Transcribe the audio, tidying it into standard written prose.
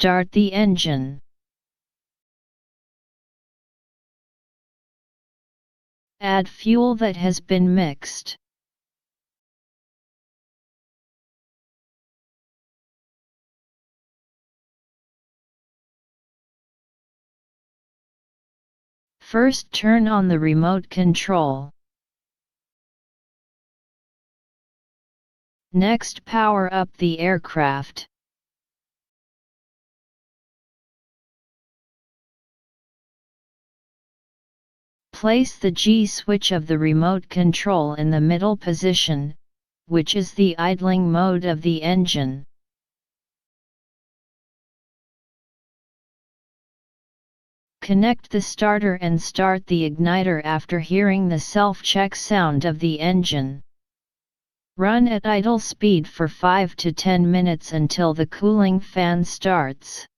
Start the engine. Add fuel that has been mixed. First turn on the remote control. Next power up the aircraft. Place the G switch of the remote control in the middle position, which is the idling mode of the engine. Connect the starter and start the igniter after hearing the self-check sound of the engine. Run at idle speed for 5 to 10 minutes until the cooling fan starts.